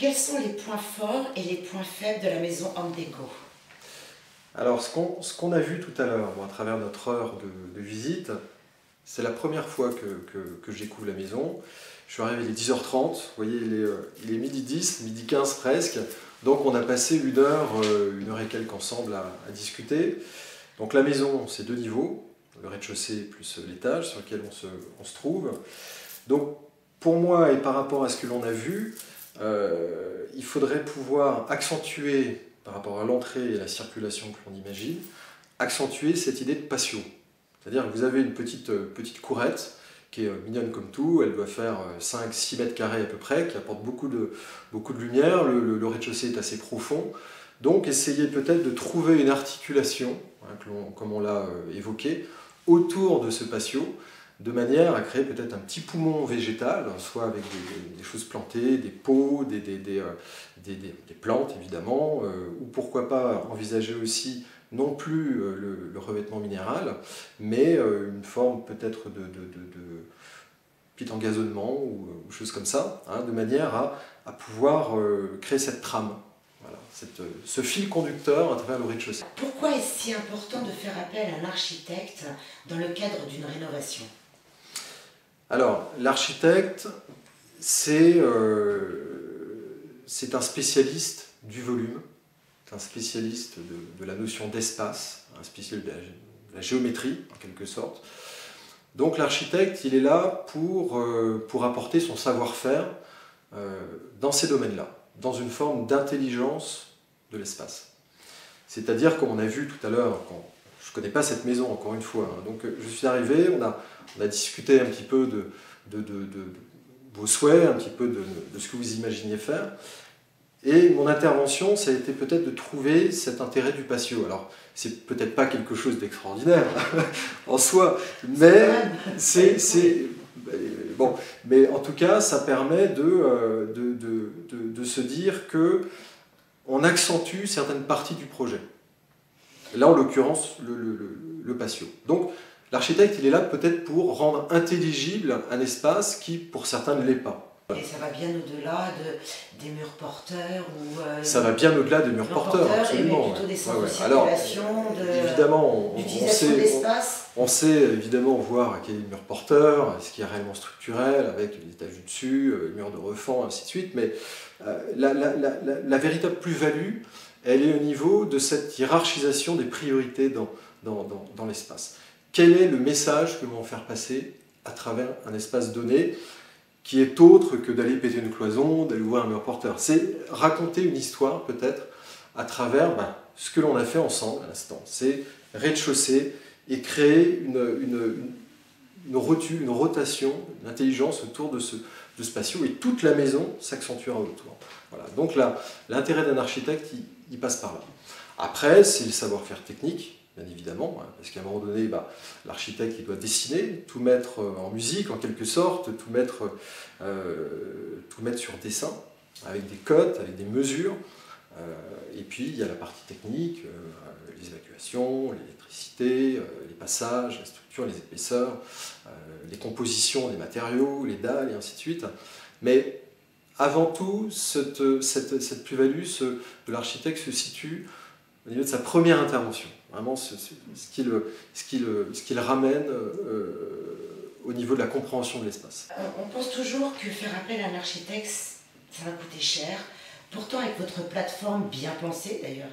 quels sont les points forts et les points faibles de la maison Home Déco? Alors, ce qu'on a vu tout à l'heure, à travers notre heure de visite, c'est la première fois que je découvre la maison. Je suis arrivé, il est 10h30, vous voyez, il est midi 10, midi 15 presque. Donc on a passé une heure et quelques ensemble à discuter. Donc la maison, c'est 2 niveaux, le rez-de-chaussée plus l'étage sur lequel on se trouve. Donc pour moi et par rapport à ce que l'on a vu, il faudrait pouvoir accentuer, par rapport à l'entrée et la circulation que l'on imagine, accentuer cette idée de patio. C'est-à-dire que vous avez une petite courette qui est mignonne comme tout, elle doit faire 5-6 mètres carrés à peu près, qui apporte beaucoup de lumière, le rez-de-chaussée est assez profond. Donc essayez peut-être de trouver une articulation, comme on l'a évoqué, autour de ce patio, de manière à créer peut-être un petit poumon végétal, soit avec des choses plantées, des pots, des plantes évidemment, ou pourquoi pas envisager aussi non plus le revêtement minéral, mais une forme peut-être de petit engazonnement ou choses comme ça, de manière à pouvoir créer cette trame, voilà, ce fil conducteur à travers le rez-de-chaussée. Pourquoi est-ce si important de faire appel à un architecte dans le cadre d'une rénovation? Alors, l'architecte, c'est un spécialiste du volume, c'est un spécialiste de la notion d'espace, un spécialiste de la géométrie, en quelque sorte. Donc l'architecte, il est là pour apporter son savoir-faire dans ces domaines-là, dans une forme d'intelligence de l'espace. C'est-à-dire, comme on a vu tout à l'heure, je ne connais pas cette maison, encore une fois, donc je suis arrivé, on a discuté un petit peu de vos souhaits, un petit peu de ce que vous imaginiez faire. Et mon intervention, ça a été peut-être de trouver cet intérêt du patio. Alors, c'est peut-être pas quelque chose d'extraordinaire en soi, mais bon. Mais en tout cas, ça permet de se dire que on accentue certaines parties du projet. Là, en l'occurrence, le patio. Donc, l'architecte, il est là peut-être pour rendre intelligible un espace qui, pour certains, ne l'est pas. Et ça va bien au-delà des murs porteurs ou ça va bien au-delà des murs porteurs, absolument. Mais plutôt des centres de circulation, d'utilisation d'espace. On sait évidemment voir quel est le mur porteur, ce qui est réellement structurel, avec les étages du dessus, le mur de refend, ainsi de suite. Mais la véritable plus-value, elle est au niveau de cette hiérarchisation des priorités dans l'espace. Quel est le message que l'on va faire passer à travers un espace donné, qui est autre que d'aller péter une cloison, d'aller ouvrir un mur porteur. C'est raconter une histoire, peut-être, à travers ce que l'on a fait ensemble à l'instant. C'est rez-de-chaussée et créer une rotation, une intelligence autour de ce patio, et toute la maison s'accentuera autour. Voilà. Donc là, l'intérêt d'un architecte, il passe par là. Après, c'est le savoir-faire technique, bien évidemment, parce qu'à un moment donné, l'architecte il doit dessiner, tout mettre en musique en quelque sorte, tout mettre sur dessin, avec des cotes, avec des mesures, et puis il y a la partie technique, les évacuations, l'électricité, les passages, la structure, les épaisseurs, les compositions des matériaux, les dalles, et ainsi de suite. Mais avant tout, cette plus-value de l'architecte se situe au niveau de sa première intervention. Vraiment ce qu'il ramène au niveau de la compréhension de l'espace. On pense toujours que faire appel à un architecte, ça va coûter cher. Pourtant, avec votre plateforme bien pensée, d'ailleurs,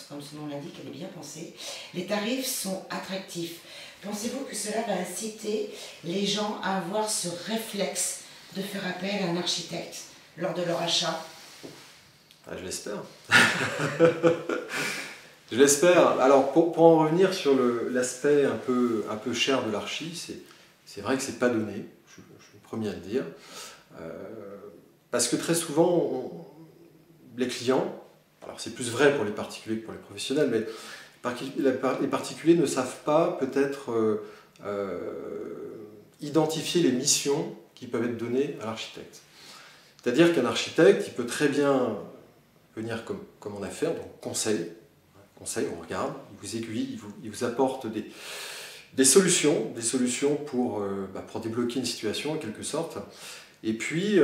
comme son nom l'indique, elle est bien pensée, les tarifs sont attractifs. Pensez-vous que cela va inciter les gens à avoir ce réflexe de faire appel à un architecte lors de leur achat? Je l'espère. Je l'espère. Alors, pour en revenir sur l'aspect un peu cher de l'archi, c'est vrai que c'est pas donné, je suis le premier à le dire, parce que très souvent, les clients, alors c'est plus vrai pour les particuliers que pour les professionnels, mais les particuliers ne savent pas peut-être identifier les missions qui peuvent être données à l'architecte. C'est-à-dire qu'un architecte, il peut très bien venir comme on a fait, donc conseil, on regarde, il vous aiguille, il vous apporte des solutions pour débloquer une situation en quelque sorte. Et puis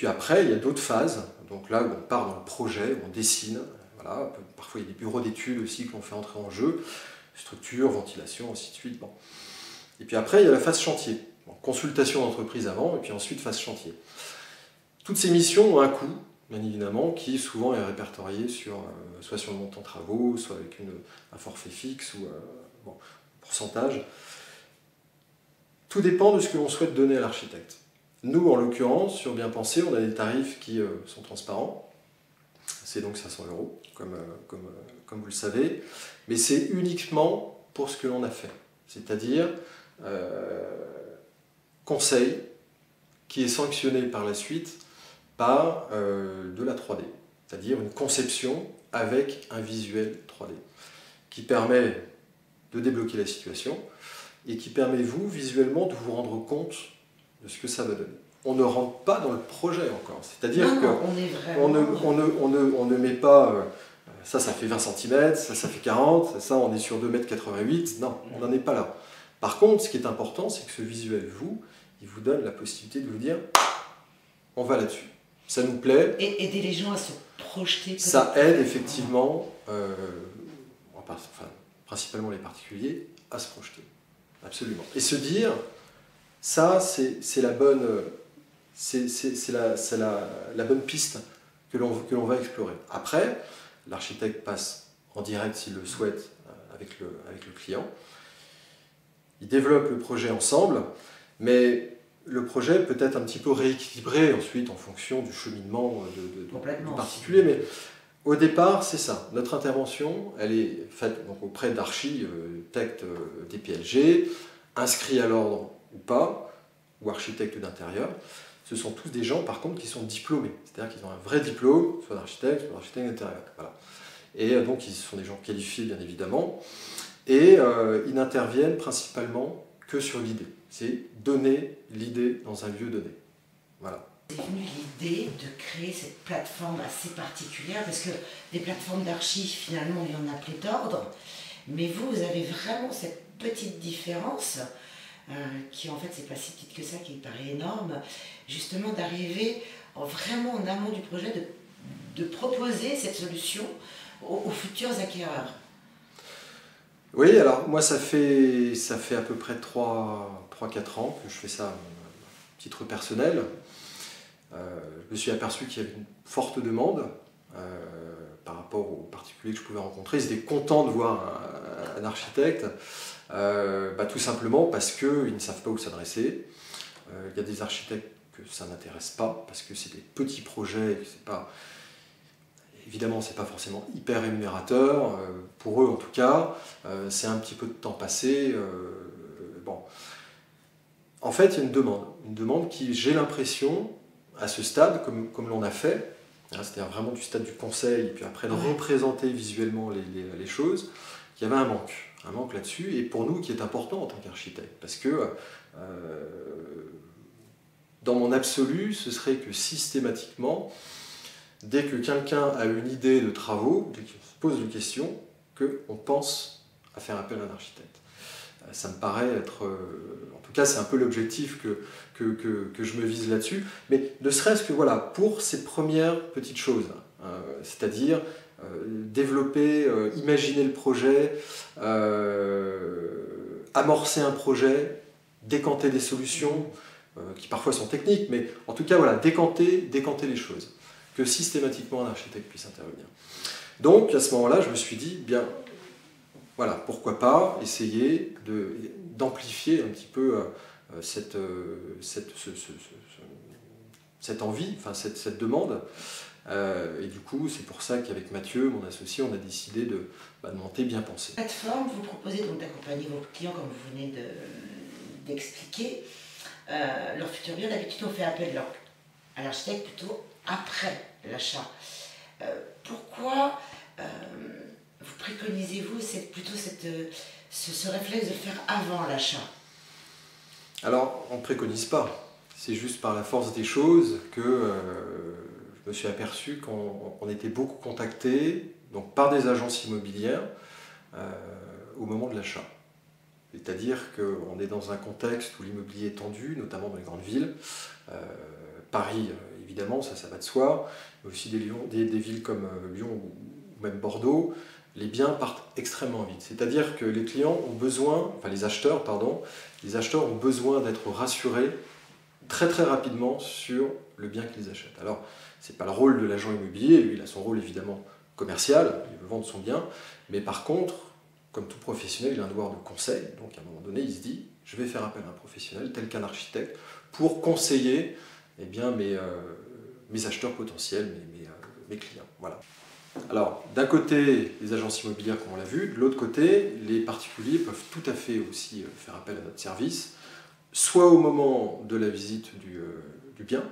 après, il y a d'autres phases. Donc là, on part dans le projet, on dessine. Voilà. Parfois, il y a des bureaux d'études aussi que l'on fait entrer en jeu. Structure, ventilation, ainsi de suite. Bon. Et puis après, il y a la phase chantier. Bon, consultation d'entreprise avant, et puis ensuite phase chantier. Toutes ces missions ont un coût, bien évidemment, qui souvent est répertorié soit sur le montant de travaux, soit avec un forfait fixe ou pourcentage. Tout dépend de ce que l'on souhaite donner à l'architecte. Nous, en l'occurrence, sur Bien Pensé, on a des tarifs qui sont transparents. C'est donc 500 €, comme vous le savez. Mais c'est uniquement pour ce que l'on a fait. C'est-à-dire conseil qui est sanctionné par la suite par de la 3D. C'est-à-dire une conception avec un visuel 3D qui permet de débloquer la situation et qui permet, vous, visuellement, de vous rendre compte de ce que ça va donner. On ne rentre pas dans le projet encore. C'est-à-dire qu'on ne met pas... ça fait 20 cm, ça fait 40, ça, on est sur 2,88 m. Non, on n'en est pas là. Par contre, ce qui est important, c'est que ce visuel, il vous donne la possibilité de vous dire on va là-dessus. Ça nous plaît. Et aider les gens à se projeter. Ça aide effectivement, principalement les particuliers, à se projeter. Absolument. Et se dire, ça, c'est la bonne piste que l'on va explorer. Après, l'architecte passe en direct, s'il le souhaite, avec le client. Il développe le projet ensemble, mais le projet peut être un petit peu rééquilibré ensuite en fonction du cheminement du particulier. Mais au départ, c'est ça. Notre intervention, elle est faite donc auprès d'architectes DPLG, inscrits à l'ordre ou pas, ou architectes d'intérieur. Ce sont tous des gens, par contre, qui sont diplômés. C'est-à-dire qu'ils ont un vrai diplôme, soit d'architecte, soit d'architecte d'intérieur. Voilà. Et donc, ils sont des gens qualifiés, bien évidemment. Et ils n'interviennent principalement que sur l'idée. C'est donner l'idée dans un lieu donné. Voilà. C'est venu l'idée de créer cette plateforme assez particulière, parce que des plateformes d'archives, finalement, il y en a pléthore. Mais vous avez vraiment cette petite différence, qui en fait, c'est pas si petite que ça, qui paraît énorme, justement d'arriver vraiment en amont du projet, de proposer cette solution aux futurs acquéreurs. Oui, alors moi ça fait à peu près 3-4 ans que je fais ça à titre personnel. Je me suis aperçu qu'il y avait une forte demande par rapport aux particuliers que je pouvais rencontrer. Ils étaient contents de voir un architecte, tout simplement parce qu'ils ne savent pas où s'adresser. Il y a des architectes que ça n'intéresse pas, parce que c'est des petits projets, que c'est pas... Évidemment, ce n'est pas forcément hyper rémunérateur, pour eux en tout cas, c'est un petit peu de temps passé. Bon. En fait, il y a une demande qui, j'ai l'impression, à ce stade, comme l'on a fait, c'est-à-dire vraiment du stade du conseil, et puis après de représenter visuellement les choses, qu'il y avait un manque là-dessus, et pour nous qui est important en tant qu'architecte, parce que dans mon absolu, ce serait que systématiquement, dès que quelqu'un a une idée de travaux, dès qu'il se pose une question, qu'on pense à faire appel à un architecte. Ça me paraît être... en tout cas, c'est un peu l'objectif que je me vise là-dessus. Mais ne serait-ce que voilà, pour ces premières petites choses, c'est-à-dire développer, imaginer le projet, amorcer un projet, décanter des solutions, qui parfois sont techniques, mais en tout cas, voilà, décanter les choses. Que systématiquement un architecte puisse intervenir. Donc à ce moment-là, je me suis dit, bien, voilà, pourquoi pas essayer d'amplifier un petit peu cette envie, enfin cette demande. Et du coup, c'est pour ça qu'avec Mathieu, mon associé, on a décidé de monter Bien Pensé. Plateforme, vous proposez donc d'accompagner vos clients, comme vous venez d'expliquer. Leur futur bien, d'habitude, on fait appel à l'architecte plutôt après l'achat. Pourquoi vous préconisez-vous plutôt ce réflexe de faire avant l'achat? Alors, on ne préconise pas. C'est juste par la force des choses que je me suis aperçu qu'on était beaucoup contacté donc, par des agences immobilières au moment de l'achat. C'est-à-dire qu'on est dans un contexte où l'immobilier est tendu, notamment dans les grandes villes. Paris, évidemment, ça va de soi, mais aussi des villes comme Lyon ou même Bordeaux. Les biens partent extrêmement vite. C'est-à-dire que les clients ont besoin, enfin les acheteurs ont besoin d'être rassurés très très rapidement sur le bien qu'ils achètent. Alors, ce n'est pas le rôle de l'agent immobilier, lui il a son rôle évidemment commercial, il veut vendre son bien, mais par contre, comme tout professionnel, il a un devoir de conseil, donc à un moment donné, il se dit, je vais faire appel à un professionnel, tel qu'un architecte, pour conseiller mes acheteurs potentiels, mes clients. Voilà. Alors, d'un côté, les agences immobilières, comme on l'a vu, de l'autre côté, les particuliers peuvent tout à fait aussi faire appel à notre service, soit au moment de la visite du bien,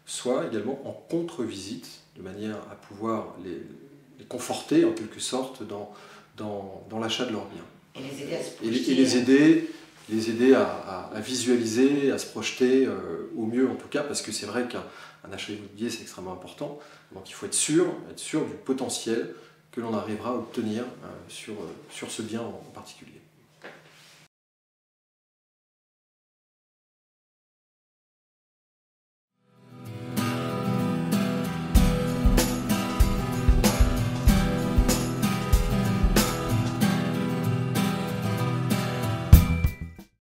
soit également en contre-visite, de manière à pouvoir les conforter en quelque sorte dans l'achat de leurs biens. Et les aider à se projeter. Les aider à visualiser, à se projeter au mieux en tout cas, parce que c'est vrai qu'un achat immobilier c'est extrêmement important, donc il faut être sûr du potentiel que l'on arrivera à obtenir sur ce bien en particulier.